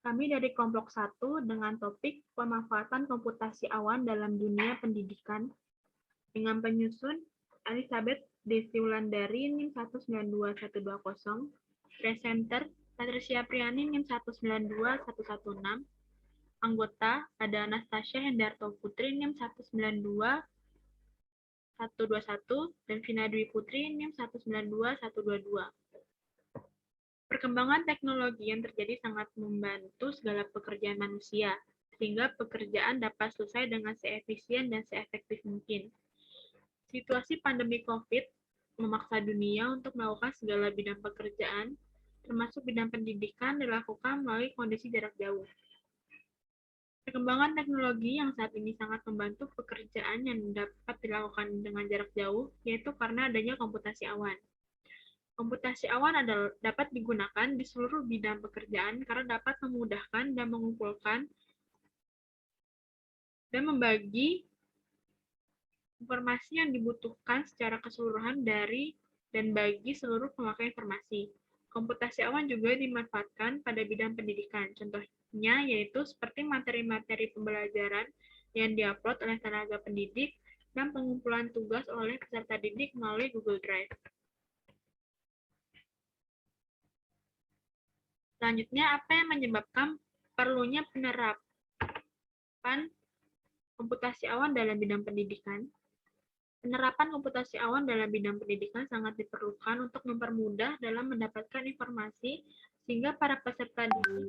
Kami dari kelompok 1 dengan topik pemanfaatan komputasi awan dalam dunia pendidikan dengan penyusun Elizabeth Desi Wulandari NIM 192.120, presenter Patricia Priani NIM 192.116, anggota ada Anastasia Hendarto Putri NIM 192.121 dan Vina Dwi Putri NIM 192.122. Perkembangan teknologi yang terjadi sangat membantu segala pekerjaan manusia, sehingga pekerjaan dapat selesai dengan seefisien dan seefektif mungkin. Situasi pandemi COVID memaksa dunia untuk melakukan segala bidang pekerjaan, termasuk bidang pendidikan, dilakukan melalui kondisi jarak jauh. Perkembangan teknologi yang saat ini sangat membantu pekerjaan yang dapat dilakukan dengan jarak jauh, yaitu karena adanya komputasi awan. Komputasi awan dapat digunakan di seluruh bidang pekerjaan karena dapat memudahkan dan mengumpulkan dan membagi informasi yang dibutuhkan secara keseluruhan dari dan bagi seluruh pemakai informasi. Komputasi awan juga dimanfaatkan pada bidang pendidikan. Contohnya yaitu seperti materi-materi pembelajaran yang diupload oleh tenaga pendidik dan pengumpulan tugas oleh peserta didik melalui Google Drive. Selanjutnya, apa yang menyebabkan perlunya penerapan komputasi awan dalam bidang pendidikan? Penerapan komputasi awan dalam bidang pendidikan sangat diperlukan untuk mempermudah dalam mendapatkan informasi sehingga para peserta didik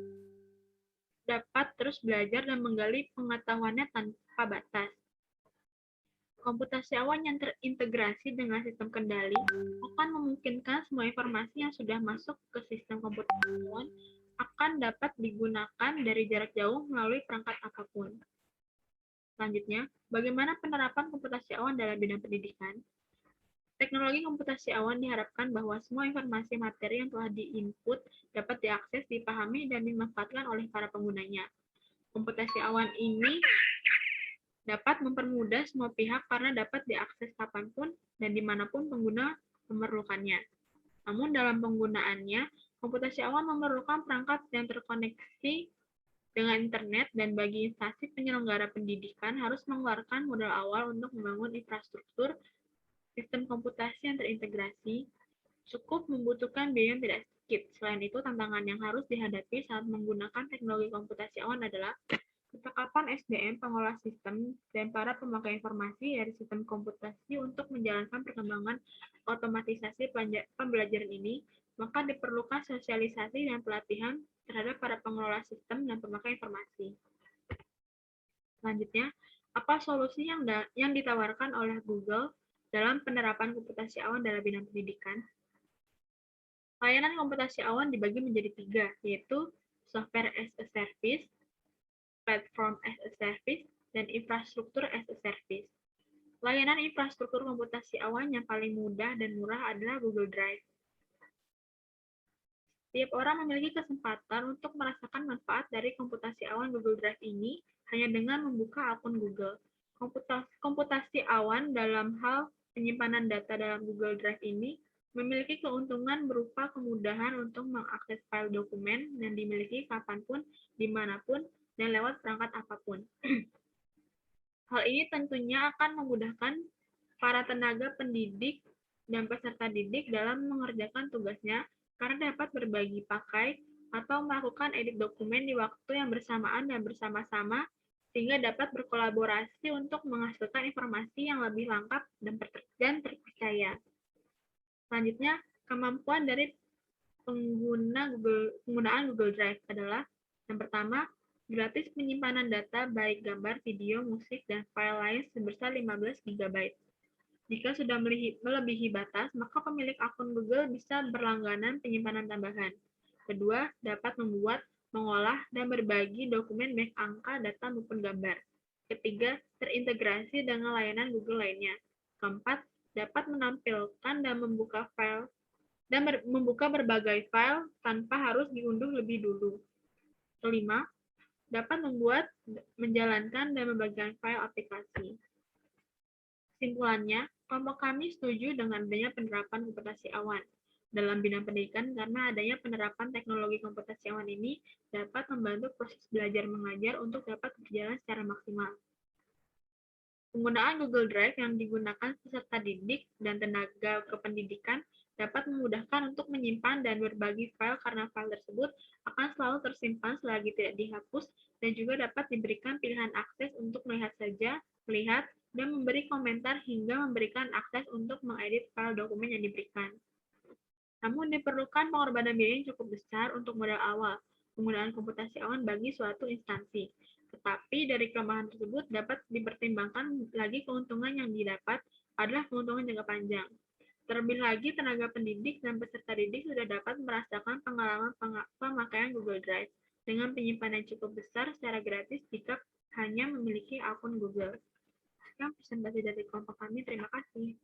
dapat terus belajar dan menggali pengetahuannya tanpa batas. Komputasi awan yang terintegrasi dengan sistem kendali akan memungkinkan semua informasi yang sudah masuk ke sistem komputasi awan akan dapat digunakan dari jarak jauh melalui perangkat apapun. Selanjutnya, bagaimana penerapan komputasi awan dalam bidang pendidikan? Teknologi komputasi awan diharapkan bahwa semua informasi materi yang telah di-input dapat diakses, dipahami, dan dimanfaatkan oleh para penggunanya. Komputasi awan ini dapat mempermudah semua pihak karena dapat diakses kapanpun dan dimanapun pengguna memerlukannya. Namun dalam penggunaannya, komputasi awan memerlukan perangkat yang terkoneksi dengan internet dan bagi instansi penyelenggara pendidikan harus mengeluarkan modal awal untuk membangun infrastruktur sistem komputasi yang terintegrasi, cukup membutuhkan biaya yang tidak sedikit. Selain itu, tantangan yang harus dihadapi saat menggunakan teknologi komputasi awan adalah kecakapan SDM, pengolah sistem, dan para pemakai informasi dari sistem komputasi untuk menjalankan perkembangan otomatisasi pembelajaran ini, maka diperlukan sosialisasi dan pelatihan terhadap para pengelola sistem dan pemakai informasi. Selanjutnya, apa solusi yang ditawarkan oleh Google dalam penerapan komputasi awan dalam bidang pendidikan? Layanan komputasi awan dibagi menjadi 3, yaitu software as a service, platform as a service, dan infrastruktur as a service. Layanan infrastruktur komputasi awan yang paling mudah dan murah adalah Google Drive. Setiap orang memiliki kesempatan untuk merasakan manfaat dari komputasi awan Google Drive ini hanya dengan membuka akun Google. Komputasi awan dalam hal penyimpanan data dalam Google Drive ini memiliki keuntungan berupa kemudahan untuk mengakses file dokumen dan dimiliki kapanpun, dimanapun, dan lewat perangkat apapun. Hal ini tentunya akan memudahkan para tenaga pendidik dan peserta didik dalam mengerjakan tugasnya karena dapat berbagi pakai atau melakukan edit dokumen di waktu yang bersamaan dan bersama-sama sehingga dapat berkolaborasi untuk menghasilkan informasi yang lebih lengkap dan terpercaya. Selanjutnya, kemampuan dari penggunaan Google Drive adalah yang pertama, gratis penyimpanan data baik gambar, video, musik, dan file lain sebesar 15 GB. Jika sudah melebihi batas, maka pemilik akun Google bisa berlangganan penyimpanan tambahan. Kedua, dapat membuat, mengolah, dan berbagi dokumen baik angka, data, maupun gambar. Ketiga, terintegrasi dengan layanan Google lainnya. Keempat, dapat menampilkan dan membuka berbagai file tanpa harus diunduh lebih dulu. Kelima, dapat membuat, menjalankan, dan membagikan file aplikasi. Kesimpulannya, kelompok kami setuju dengan adanya penerapan komputasi awan. dalam bidang pendidikan karena adanya penerapan teknologi komputasi awan ini dapat membantu proses belajar mengajar untuk dapat berjalan secara maksimal. Penggunaan Google Drive yang digunakan peserta didik dan tenaga kependidikan dapat memudahkan untuk menyimpan dan berbagi file karena file tersebut akan selalu tersimpan selagi tidak dihapus dan juga dapat diberikan pilihan akses untuk melihat saja, melihat, dan memberi komentar hingga memberikan akses untuk mengedit file dokumen yang diberikan. Namun diperlukan pengorbanan biaya yang cukup besar untuk modal awal penggunaan komputasi awan bagi suatu instansi. Tetapi dari kelemahan tersebut dapat dipertimbangkan lagi keuntungan yang didapat adalah keuntungan jangka panjang. Terlebih lagi, tenaga pendidik dan peserta didik sudah dapat merasakan pengalaman pemakaian Google Drive dengan penyimpanan cukup besar secara gratis jika hanya memiliki akun Google. Sekian presentasi dari kelompok kami. Terima kasih.